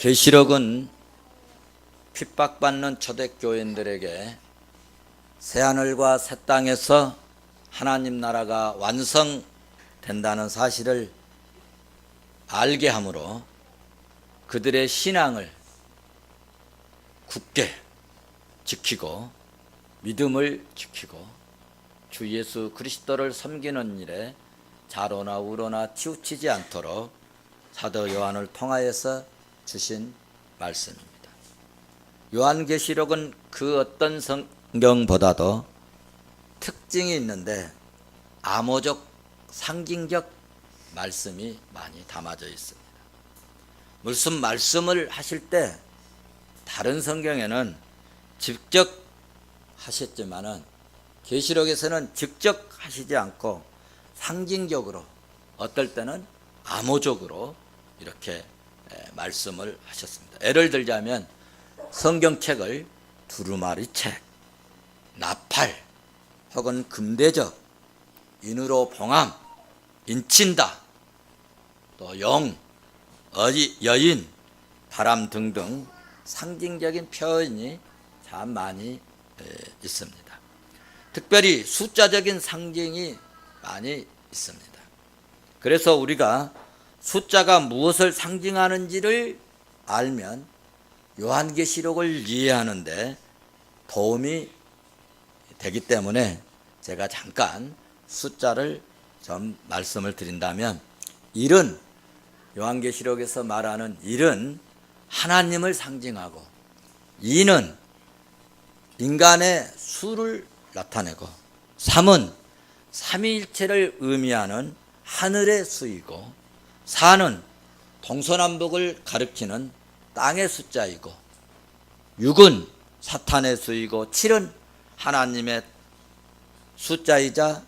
계시록은 핍박받는 초대교인들에게 새하늘과 새 땅에서 하나님 나라가 완성된다는 사실을 알게 하므로 그들의 신앙을 굳게 지키고 믿음을 지키고 주 예수 그리스도를 섬기는 일에 자로나 우로나 치우치지 않도록 사도 요한을 통하여서 주신 말씀입니다. 요한계시록은 그 어떤 성경보다도 특징이 있는데 암호적 상징적 말씀이 많이 담아져 있습니다. 무슨 말씀을 하실 때 다른 성경에는 직접 하셨지만은 계시록에서는 직접 하시지 않고 상징적으로 어떨 때는 암호적으로 이렇게 말씀을 하셨습니다. 예를 들자면 성경책을 두루마리책, 나팔 혹은 금대접, 인으로 봉함, 인친다, 또 영, 여인, 바람 등등 상징적인 표현이 참 많이 있습니다. 특별히 숫자적인 상징이 많이 있습니다. 그래서 우리가 숫자가 무엇을 상징하는지를 알면 요한계시록을 이해하는데 도움이 되기 때문에 제가 잠깐 숫자를 좀 말씀을 드린다면, 일은 요한계시록에서 말하는 일은 하나님을 상징하고, 이는 인간의 수를 나타내고, 삼은 삼위일체를 의미하는 하늘의 수이고, 사는 동서남북을 가리키는 땅의 숫자이고, 6은 사탄의 수이고, 7은 하나님의 숫자이자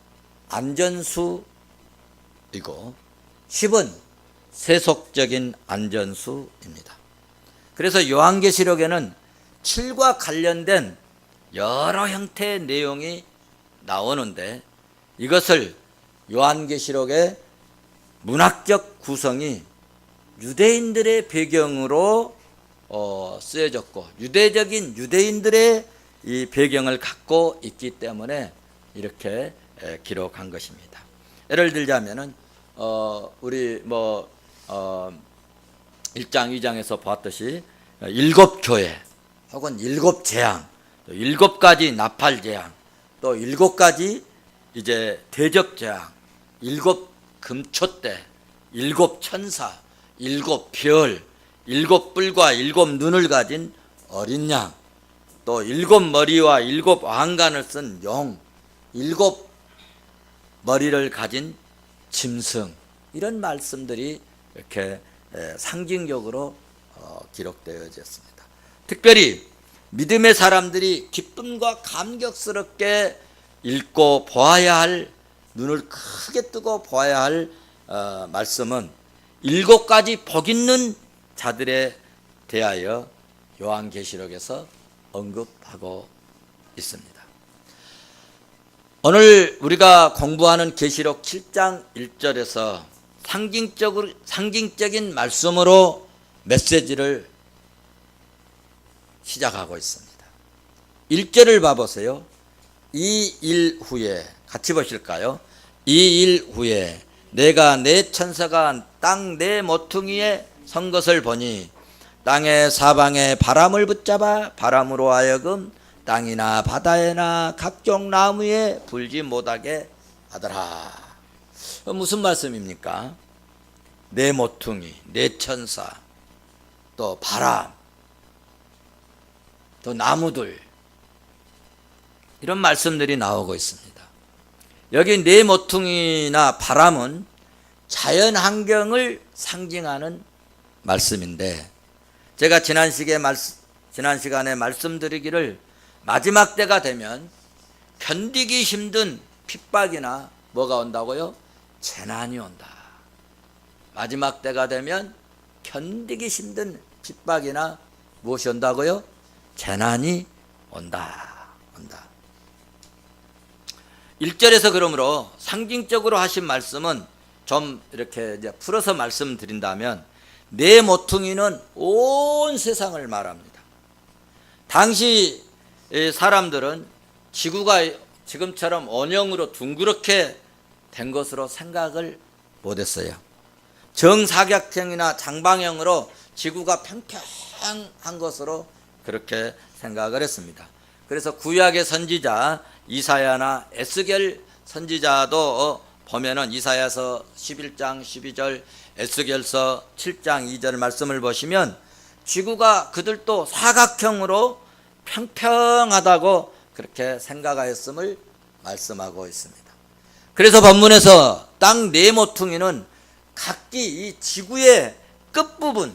안전수이고, 10은 세속적인 안전수입니다. 그래서 요한계시록에는 7과 관련된 여러 형태의 내용이 나오는데, 이것을 요한계시록의 문학적 구성이 유대인들의 배경으로 쓰여졌고, 유대적인 유대인들의 이 배경을 갖고 있기 때문에 이렇게 기록한 것입니다. 예를 들자면은 우리 1장 2장에서 봤듯이 7교회 혹은 7재앙, 또 7가지 나팔 재앙, 또 7가지 이제 대접 재앙, 7 금초대, 7 천사, 7 별, 7 뿔과 7 눈을 가진 어린 양, 또 7 머리와 7 왕관을 쓴 용, 7 머리를 가진 짐승, 이런 말씀들이 이렇게 상징적으로 기록되어졌습니다. 특별히 믿음의 사람들이 기쁨과 감격스럽게 읽고 보아야 할, 눈을 크게 뜨고 보아야 할 말씀은 7가지 복 있는 자들에 대하여 요한계시록에서 언급하고 있습니다. 오늘 우리가 공부하는 계시록 7장 1절에서 상징적인 말씀으로 메시지를 시작하고 있습니다. 1절을 봐보세요. 이 일 후에, 같이 보실까요? 이 일 후에 내가 내 천사가 땅 내 모퉁이에 선 것을 보니 땅의 사방에 바람을 붙잡아 바람으로 하여금 땅이나 바다에나 각종 나무에 불지 못하게 하더라. 무슨 말씀입니까? 내 모퉁이, 내 천사, 또 바람, 또 나무들, 이런 말씀들이 나오고 있습니다. 여기 내 모퉁이나 바람은 자연 환경을 상징하는 말씀인데, 제가 지난 시간에 말씀드리기를 마지막 때가 되면 견디기 힘든 핍박이나 뭐가 온다고요? 재난이 온다. 마지막 때가 되면 견디기 힘든 핍박이나 무엇이 온다고요? 재난이 온다. 1절에서 그러므로 상징적으로 하신 말씀은 좀 이렇게 이제 풀어서 말씀드린다면, 네 모퉁이는 온 세상을 말합니다. 당시 사람들은 지구가 지금처럼 원형으로 둥그렇게 된 것으로 생각을 못했어요. 정사각형이나 장방형으로 지구가 평평한 것으로 그렇게 생각을 했습니다. 그래서 구약의 선지자 이사야나 에스겔 선지자도 보면은 이사야서 11장 12절, 에스겔서 7장 2절 말씀을 보시면 지구가 그들도 사각형으로 평평하다고 그렇게 생각하였음을 말씀하고 있습니다. 그래서 본문에서 땅 네 모퉁이는 각기 이 지구의 끝부분,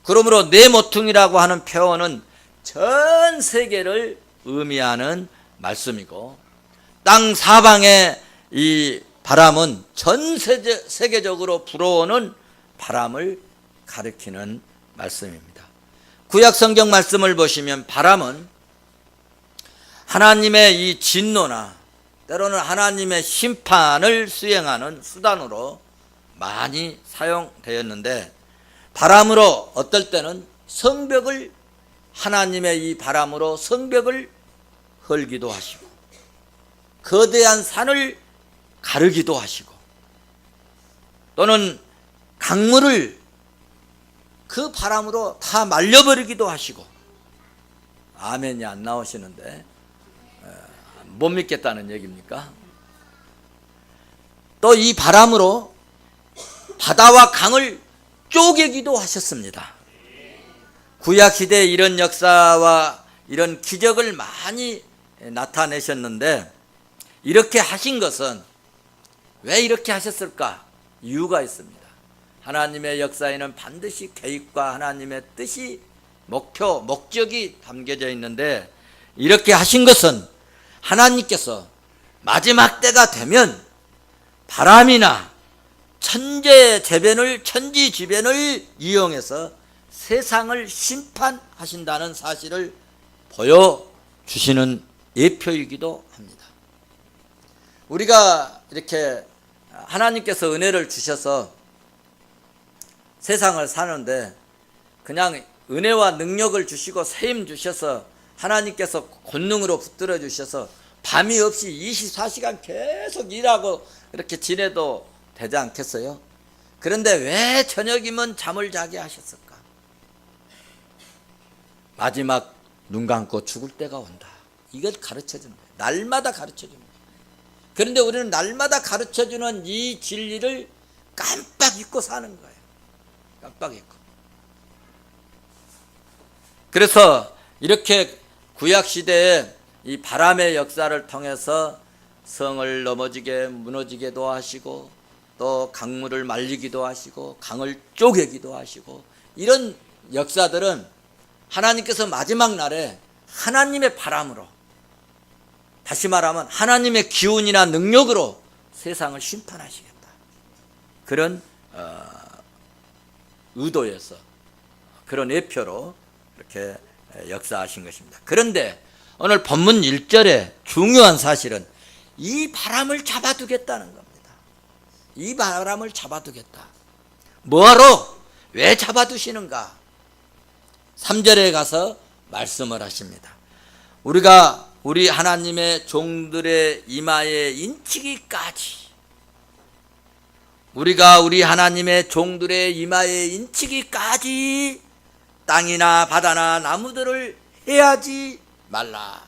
그러므로 네 모퉁이라고 하는 표현은 전 세계를 의미하는 말씀이고, 땅 사방의 이 바람은 전 세계적으로 불어오는 바람을 가리키는 말씀입니다. 구약 성경 말씀을 보시면 바람은 하나님의 이 진노나 때로는 하나님의 심판을 수행하는 수단으로 많이 사용되었는데, 바람으로 어떨 때는 성벽을, 하나님의 이 바람으로 성벽을 헐기도 하시고 거대한 산을 가르기도 하시고, 또는 강물을 그 바람으로 다 말려버리기도 하시고. 아멘이 안 나오시는데 못 믿겠다는 얘기입니까? 또 이 바람으로 바다와 강을 쪼개기도 하셨습니다. 구약 시대에 이런 역사와 이런 기적을 많이 나타내셨는데, 이렇게 하신 것은 왜 이렇게 하셨을까? 이유가 있습니다. 하나님의 역사에는 반드시 계획과 하나님의 뜻이, 목표, 목적이 담겨져 있는데, 이렇게 하신 것은 하나님께서 마지막 때가 되면 바람이나 천지지변을 이용해서 세상을 심판하신다는 사실을 보여주시는 예표이기도 합니다. 우리가 이렇게 하나님께서 은혜를 주셔서 세상을 사는데, 그냥 은혜와 능력을 주시고 세임 주셔서 하나님께서 권능으로 붙들어 주셔서 밤이 없이 24시간 계속 일하고 이렇게 지내도 되지 않겠어요? 그런데 왜 저녁이면 잠을 자게 하셨을까? 마지막 눈 감고 죽을 때가 온다. 이걸 가르쳐주는 거예요. 날마다 가르쳐주는 거예요. 그런데 우리는 날마다 가르쳐주는 이 진리를 깜빡 잊고 사는 거예요. 깜빡 잊고. 그래서 이렇게 구약시대에 이 바람의 역사를 통해서 성을 무너지게도 하시고, 또 강물을 말리기도 하시고, 강을 쪼개기도 하시고, 이런 역사들은 하나님께서 마지막 날에 하나님의 바람으로, 다시 말하면 하나님의 기운이나 능력으로 세상을 심판하시겠다, 그런 의도에서, 그런 예표로 이렇게 역사하신 것입니다. 그런데 오늘 본문 1절에 중요한 사실은 이 바람을 잡아두겠다는 겁니다. 이 바람을 잡아두겠다. 뭐하러? 왜 잡아두시는가? 3절에 가서 말씀을 하십니다. 우리 하나님의 종들의 이마에 인치기까지, 우리가 우리 하나님의 종들의 이마에 인치기까지 땅이나 바다나 나무들을 해하지 말라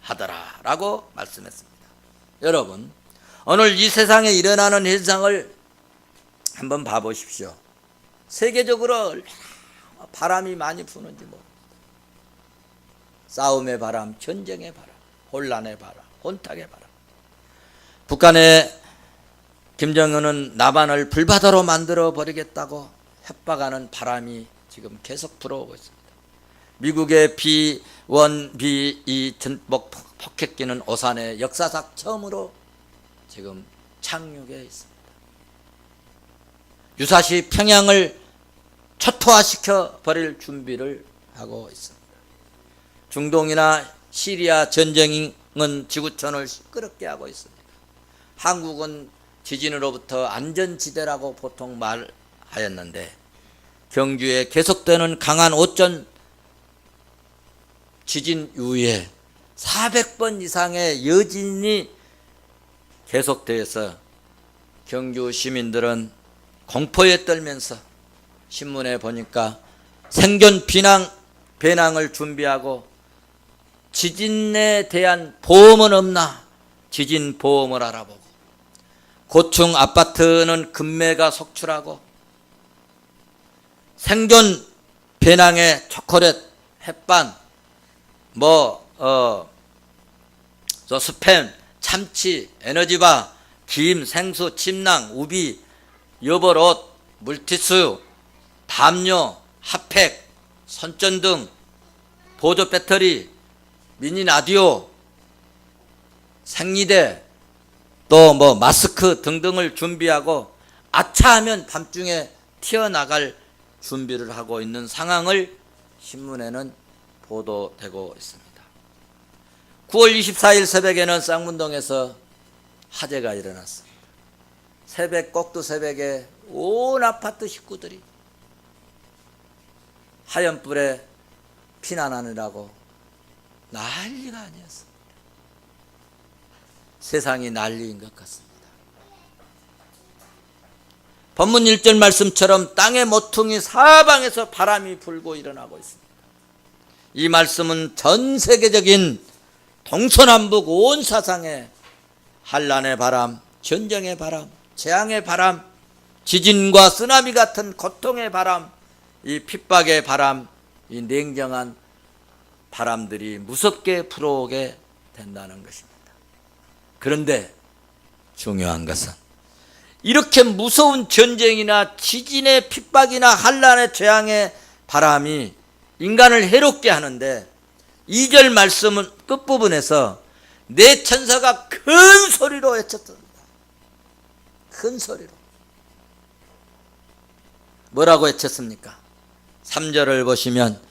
하더라 라고 말씀했습니다. 여러분, 오늘 이 세상에 일어나는 현상을 한번 봐보십시오. 세계적으로 바람이 많이 부는지 모릅니다. 싸움의 바람, 전쟁의 바람, 혼란의 바람, 혼탁의 바람. 북한의 김정은은 남한을 불바다로 만들어 버리겠다고 협박하는 바람이 지금 계속 불어오고 있습니다. 미국의 B-1B 전복 폭격기는 오산에 역사상 처음으로 지금 착륙해 있습니다. 유사시 평양을 초토화시켜 버릴 준비를 하고 있습니다. 중동이나 시리아 전쟁은 지구촌을 시끄럽게 하고 있습니다. 한국은 지진으로부터 안전지대라고 보통 말하지만 하였는데 경주에 계속되는 강한 오천 지진 이후에 400번 이상의 여진이 계속되어서 경주 시민들은 공포에 떨면서 신문에 보니까 생존 배낭을 준비하고 지진에 대한 보험은 없나 지진 보험을 알아보고 고층 아파트는 금매가 속출하고 생존 배낭에 초콜릿, 햇반, 스팸, 참치, 에너지바, 김, 생수, 침낭, 우비, 여벌옷, 물티슈, 담요, 핫팩, 손전등, 보조 배터리, 미니 라디오, 생리대, 또 마스크 등등을 준비하고 아차하면 밤중에 튀어나갈 준비를 하고 있는 상황을 신문에는 보도되고 있습니다. 9월 24일 새벽에는 쌍문동에서 화재가 일어났습니다. 꼭두 새벽에 온 아파트 식구들이 하얀 불에 피난하느라고 난리가 아니었습니다. 세상이 난리인 것 같습니다. 본문 1절 말씀처럼 땅의 모퉁이 사방에서 바람이 불고 일어나고 있습니다. 이 말씀은 전 세계적인 동서남북 온 사상에 환난의 바람, 전쟁의 바람, 재앙의 바람, 지진과 쓰나미 같은 고통의 바람, 이 핍박의 바람, 이 냉정한 바람들이 무섭게 불어오게 된다는 것입니다. 그런데 중요한 것은 이렇게 무서운 전쟁이나 지진의 핍박이나 환난의 재앙의 바람이 인간을 해롭게 하는데 2절 말씀은 끝부분에서 내 천사가 큰 소리로 외쳤습니다. 큰 소리로. 뭐라고 외쳤습니까? 3절을 보시면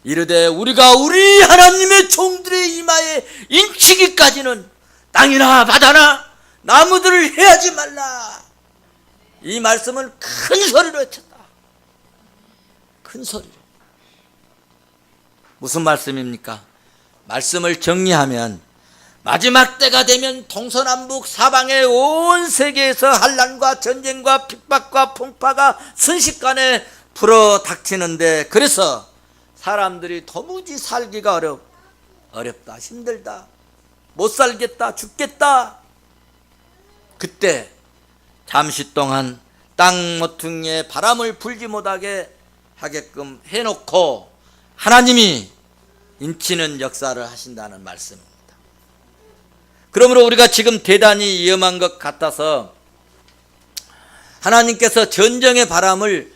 이르되 우리가 우리 하나님의 종들의 이마에 인치기까지는 땅이나 바다나 나무들을 해하지 말라. 이 말씀은 큰 소리로 외쳤다. 큰 소리로. 무슨 말씀입니까? 말씀을 정리하면 마지막 때가 되면 동서남북 사방의 온 세계에서 환난과 전쟁과 핍박과 풍파가 순식간에 불어닥치는데 그래서 사람들이 도무지 살기가 어렵다, 힘들다, 못 살겠다, 죽겠다. 그때 잠시 동안 땅 모퉁이에 바람을 불지 못하게 하게끔 해놓고 하나님이 인치는 역사를 하신다는 말씀입니다. 그러므로 우리가 지금 대단히 위험한 것 같아서 하나님께서 전쟁의 바람을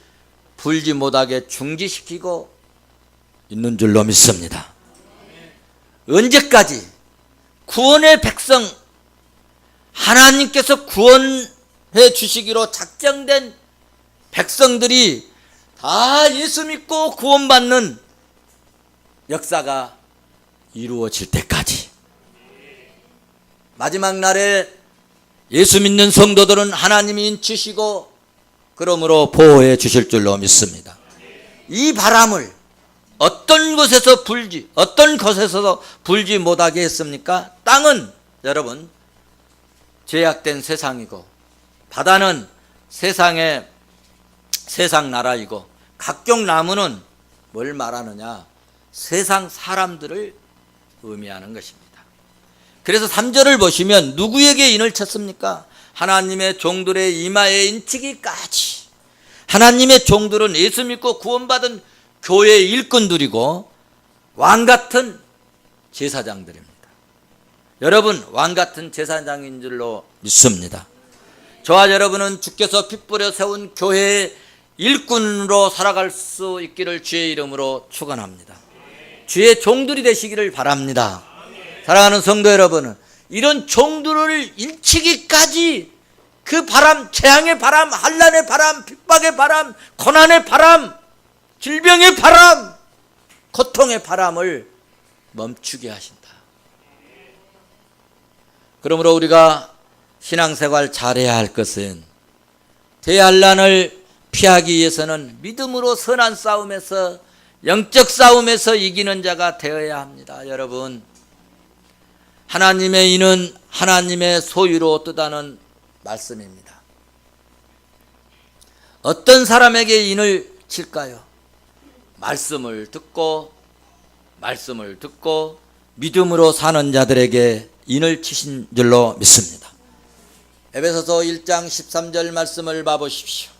불지 못하게 중지시키고 있는 줄로 믿습니다. 언제까지? 구원의 백성, 하나님께서 구원해 주시기로 작정된 백성들이 다 예수 믿고 구원받는 역사가 이루어질 때까지. 마지막 날에 예수 믿는 성도들은 하나님이 인치시고 그러므로 보호해 주실 줄로 믿습니다. 이 바람을 어떤 곳에서 불지 못하게 했습니까? 땅은 여러분 제약된 세상이고 바다는 세상 나라이고 각종 나무는 뭘 말하느냐? 세상 사람들을 의미하는 것입니다. 그래서 3절을 보시면 누구에게 인을 쳤습니까? 하나님의 종들의 이마에 인치기까지. 하나님의 종들은 예수 믿고 구원받은 교회의 일꾼들이고 왕같은 제사장들입니다. 여러분 왕같은 제사장인 줄로 믿습니다. 저와 여러분은 주께서 핏불에 세운 교회의 일꾼으로 살아갈 수 있기를 주의 이름으로 축원합니다. 주의 종들이 되시기를 바랍니다. 사랑하는 성도 여러분은 이런 종들을 인치기까지 그 바람, 재앙의 바람, 환난의 바람, 핍박의 바람, 고난의 바람, 질병의 바람, 고통의 바람을 멈추게 하신다. 그러므로 우리가 신앙생활 잘해야 할 것은 대환난을 피하기 위해서는 믿음으로 선한 싸움에서, 영적 싸움에서 이기는 자가 되어야 합니다. 여러분, 하나님의 인은 하나님의 소유로 뜻하는 말씀입니다. 어떤 사람에게 인을 칠까요? 말씀을 듣고 믿음으로 사는 자들에게 인을 치신 줄로 믿습니다. 에베소서 1장 13절 말씀을 봐보십시오.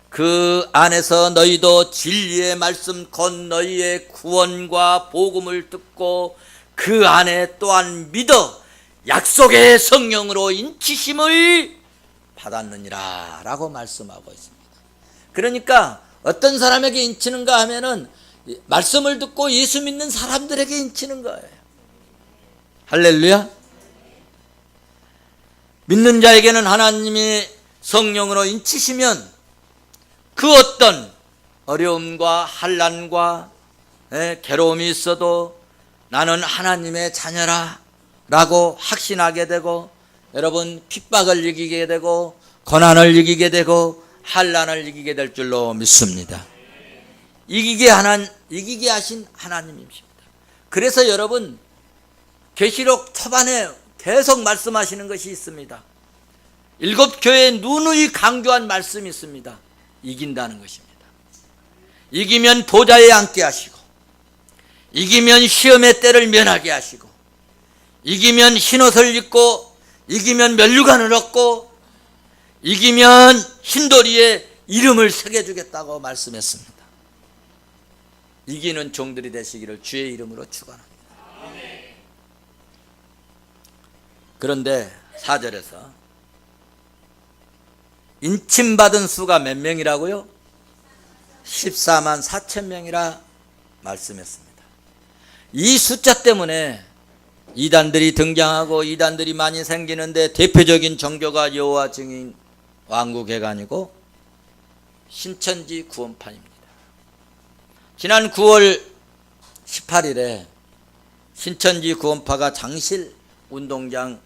그 안에서 너희도 진리의 말씀 곧 너희의 구원과 복음을 듣고 그 안에 또한 믿어 약속의 성령으로 인치심을 받았느니라 라고 말씀하고 있습니다. 그러니까 어떤 사람에게 인치는가 하면은 말씀을 듣고 예수 믿는 사람들에게 인치는 거예요. 할렐루야. 믿는 자에게는 하나님이 성령으로 인치시면 그 어떤 어려움과 환난과 괴로움이 있어도 나는 하나님의 자녀라 라고 확신하게 되고, 여러분, 핍박을 이기게 되고 고난을 이기게 되고 환난을 이기게 될 줄로 믿습니다. 이기게 하신 하나님이십니다. 그래서 여러분, 계시록 초반에 계속 말씀하시는 것이 있습니다. 7교회에 누누이 강조한 말씀이 있습니다. 이긴다는 것입니다. 이기면 보좌에 앉게 하시고, 이기면 시험의 때를 면하게 하시고, 이기면 흰옷을 입고, 이기면 면류관을 얻고, 이기면 흰도리에 이름을 새겨주겠다고 말씀했습니다. 이기는 종들이 되시기를 주의 이름으로 축원합니다. 그런데 4절에서 인침받은 수가 몇 명이라고요? 14만 4천 명이라 말씀했습니다. 이 숫자 때문에 이단들이 등장하고 이단들이 많이 생기는데, 대표적인 종교가 여호와 증인 왕국회관이고 신천지 구원파입니다. 지난 9월 18일에 신천지 구원파가 장실 운동장에서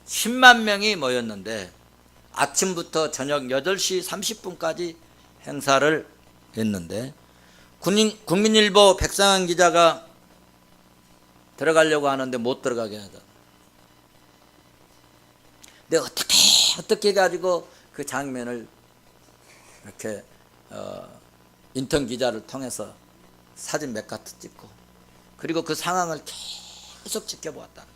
10만 명이 모였는데 아침부터 저녁 8시 30분까지 행사를 했는데, 국민일보 백상환 기자가 들어가려고 하는데 못 들어가게 하다. 근데 어떻게 가지고 그 장면을 이렇게 인턴 기자를 통해서 사진 몇 카트 찍고, 그리고 그 상황을 계속 지켜보았다.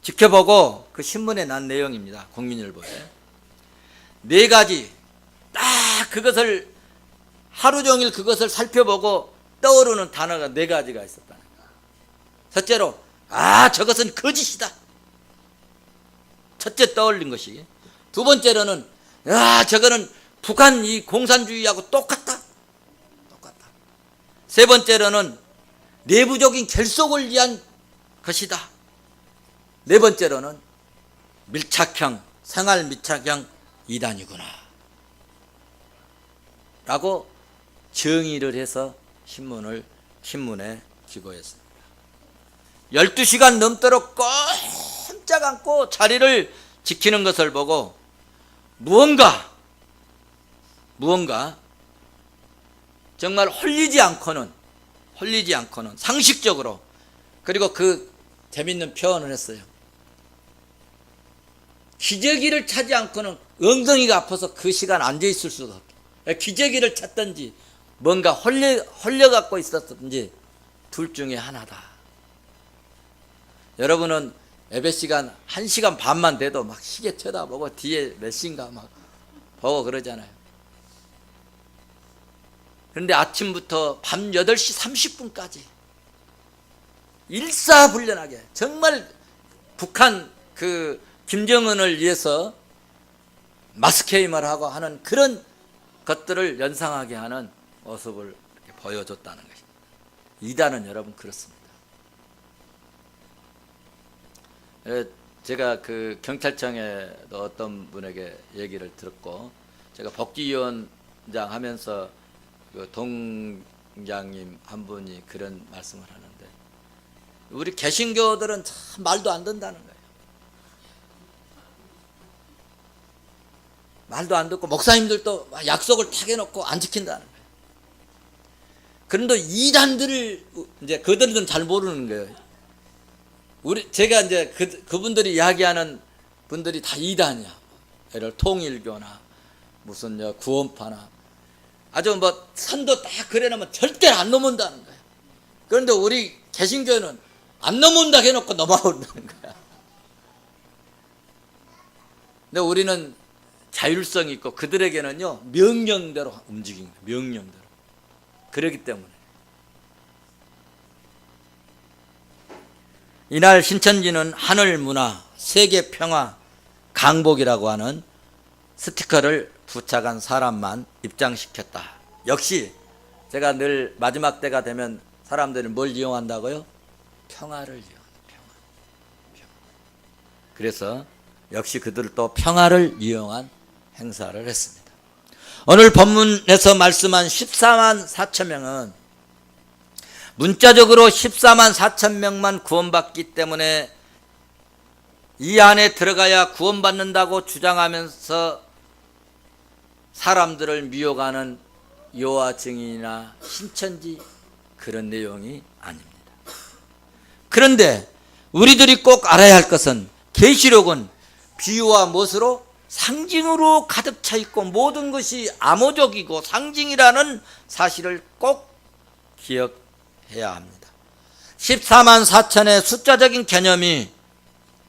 지켜보고 그 신문에 난 내용입니다. 국민일보에 4가지 딱 그것을 하루 종일 그것을 살펴보고 떠오르는 단어가 4가지가 있었다. 첫째로, 저것은 거짓이다. 첫째 떠올린 것이. 두 번째로는, 저거는 북한 이 공산주의하고 똑같다. 세 번째로는 내부적인 결속을 위한 것이다. 네 번째로는 밀착형, 생활 밀착형 이단이구나 라고 정의를 해서 신문에 기고했습니다. 12시간 넘도록 꼼짝 않고 자리를 지키는 것을 보고 무언가 정말 홀리지 않고는 상식적으로, 그리고 그 재밌는 표현을 했어요. 기저귀를 차지 않고는 엉덩이가 아파서 그 시간 앉아있을 수가 없다. 기저귀를 찾든지 뭔가 홀려갖고 있었든지 둘 중에 하나다. 여러분은 예배 시간 1시간 반만 돼도 막 시계 쳐다보고 뒤에 몇 시인가 막 보고 그러잖아요. 그런데 아침부터 밤 8시 30분까지 일사불란하게 정말 북한 그 김정은을 위해서 마스케임을 하고 하는 그런 것들을 연상하게 하는 모습을 이렇게 보여줬다는 것입니다. 이단은 여러분 그렇습니다. 제가 그 경찰청에도 어떤 분에게 얘기를 들었고, 제가 복지위원장 하면서 그 동장님 한 분이 그런 말씀을 하는데, 우리 개신교들은 참 말도 안 된다는 거예요. 말도 안 듣고 목사님들도 약속을 탁 해놓고 안 지킨다는 거예요. 그런데 이단들을 이제 그들은 잘 모르는 거예요. 제가 이제 그분들이 이야기하는 분들이 다 이단이야. 예를 통일교나 무슨 구원파나 아주 선도 딱 그래놓으면 절대 안 넘은다는 거야. 그런데 우리 개신교는 안 넘은다 해놓고 넘어온다는 거야. 근데 우리는 자율성이 있고 그들에게는요 명령대로 움직인 거야. 명령대로. 그렇기 때문에 이날 신천지는 하늘 문화, 세계 평화, 강복이라고 하는 스티커를 부착한 사람만 입장시켰다. 역시 제가 늘 마지막 때가 되면 사람들이 뭘 이용한다고요? 평화를 이용한다. 평화. 그래서 역시 그들도 평화를 이용한 행사를 했습니다. 오늘 본문에서 말씀한 14만 4천 명은 문자적으로 14만 4천 명만 구원받기 때문에 이 안에 들어가야 구원받는다고 주장하면서 사람들을 미혹하는 여호와 증인이나 신천지 그런 내용이 아닙니다. 그런데 우리들이 꼭 알아야 할 것은 계시록은 비유와 무엇으로? 상징으로 가득 차 있고 모든 것이 암호적이고 상징이라는 사실을 꼭 기억해야 합니다. 14만 4천의 숫자적인 개념이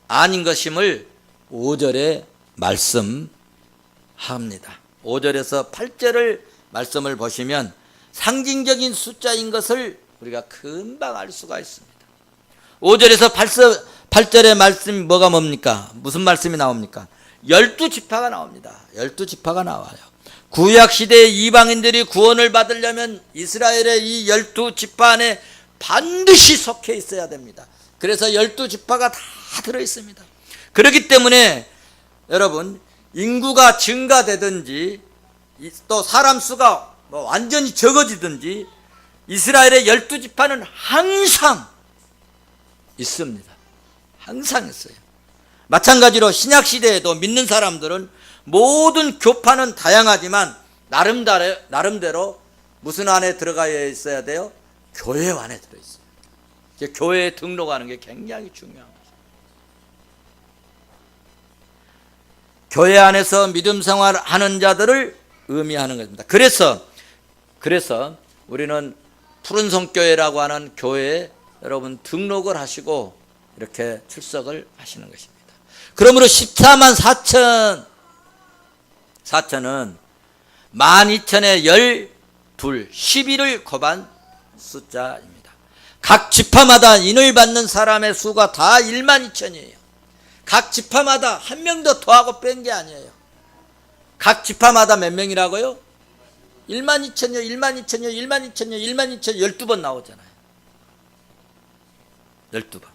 아닌 것임을 5절에 말씀합니다. 5절에서 8절을 말씀을 보시면 상징적인 숫자인 것을 우리가 금방 알 수가 있습니다. 5절에서 8절의 말씀이 뭡니까? 무슨 말씀이 나옵니까? 12지파가 나옵니다. 12지파가 나와요. 구약시대의 이방인들이 구원을 받으려면 이스라엘의 이 12지파 안에 반드시 속해 있어야 됩니다. 그래서 12지파가 다 들어있습니다. 그렇기 때문에 여러분 인구가 증가되든지 또 사람 수가 완전히 적어지든지 이스라엘의 12지파는 항상 있습니다. 항상 있어요. 마찬가지로 신약시대에도 믿는 사람들은 모든 교파는 다양하지만 나름대로 무슨 안에 들어가 있어야 돼요? 교회 안에 들어있어요. 교회에 등록하는 게 굉장히 중요한 거죠. 교회 안에서 믿음 생활하는 자들을 의미하는 것입니다. 그래서 우리는 푸른송교회라고 하는 교회에 여러분 등록을 하시고 이렇게 출석을 하시는 것입니다. 그러므로 14만 4천은 12,000에 12, 12를 곱한 숫자입니다. 각 지파마다 인을 받는 사람의 수가 다 12,000이에요. 각 지파마다 한 명도 더하고 뺀 게 아니에요. 각 지파마다 몇 명이라고요? 12,000여, 12,000여, 12,000여, 12,000여 12번 나오잖아요. 12번.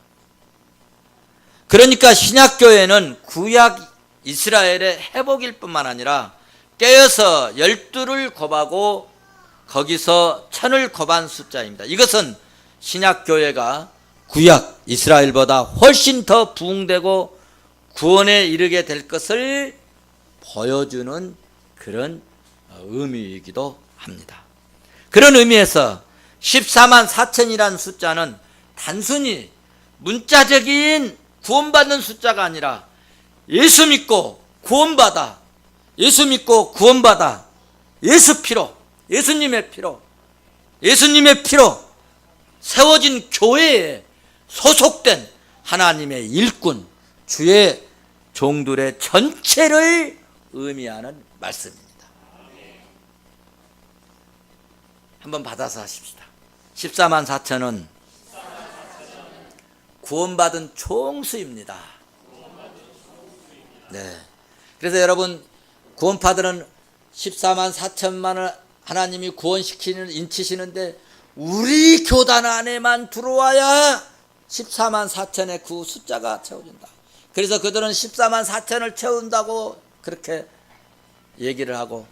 그러니까 신약교회는 구약 이스라엘의 회복일 뿐만 아니라 깨어서 12를 곱하고 거기서 1000을 곱한 숫자입니다. 이것은 신약교회가 구약 이스라엘보다 훨씬 더 부흥되고 구원에 이르게 될 것을 보여주는 그런 의미이기도 합니다. 그런 의미에서 14만 4천이라는 숫자는 단순히 문자적인 구원받는 숫자가 아니라 예수 믿고 구원받아 예수 피로, 예수님의 피로 세워진 교회에 소속된 하나님의 일꾼, 주의 종들의 전체를 의미하는 말씀입니다. 한번 받아서 하십시다. 14만 4천은 구원받은 총수입니다. 네. 그래서 여러분 구원파들은 14만 4천만을 하나님이 구원시키는 인치시는데 우리 교단 안에만 들어와야 14만 4천의 그 숫자가 채워진다. 그래서 그들은 14만 4천을 채운다고 그렇게 얘기를 하고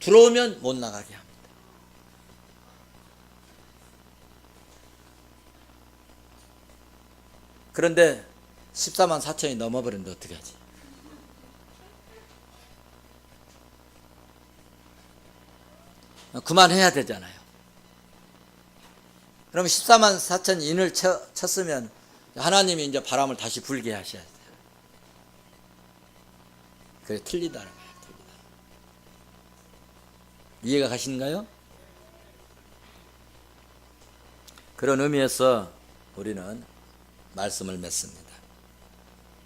들어오면 못 나가게 합니다. 그런데 14만 4천이 넘어버렸는데 어떻게 하지? 그만해야 되잖아요. 그럼 14만 4천 인을 쳤으면 하나님이 이제 바람을 다시 불게 하셔야 돼요. 그게 틀리다는 거예요. 틀리다. 이해가 가시는가요? 그런 의미에서 우리는 말씀을 맺습니다.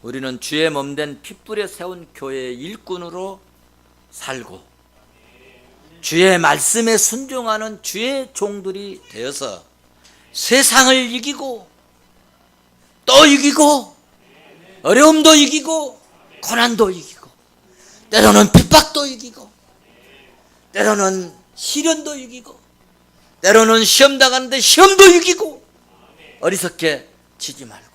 우리는 주의 몸된 핏불에 세운 교회의 일꾼으로 살고 주의 말씀에 순종하는 주의 종들이 되어서 세상을 이기고 또 이기고 어려움도 이기고 고난도 이기고 때로는 핍박도 이기고 때로는 시련도 이기고 때로는 시험 당하는데 시험도 이기고 어리석게 지지 말고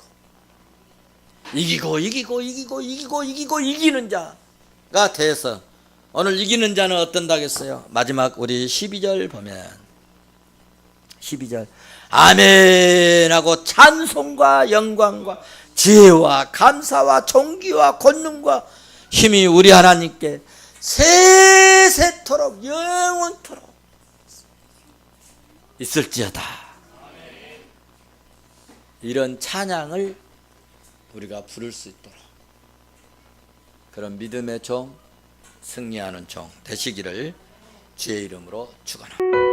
이기고 이기는 자가 돼서 오늘 이기는 자는 어떤다겠어요? 마지막 우리 12절 보면 12절 아멘 하고 찬송과 영광과 지혜와 감사와 존귀와 권능과 힘이 우리 하나님께 세세토록 영원토록 있을지어다. 이런 찬양을 우리가 부를 수 있도록 그런 믿음의 종, 승리하는 종 되시기를 주의 이름으로 축원합니다.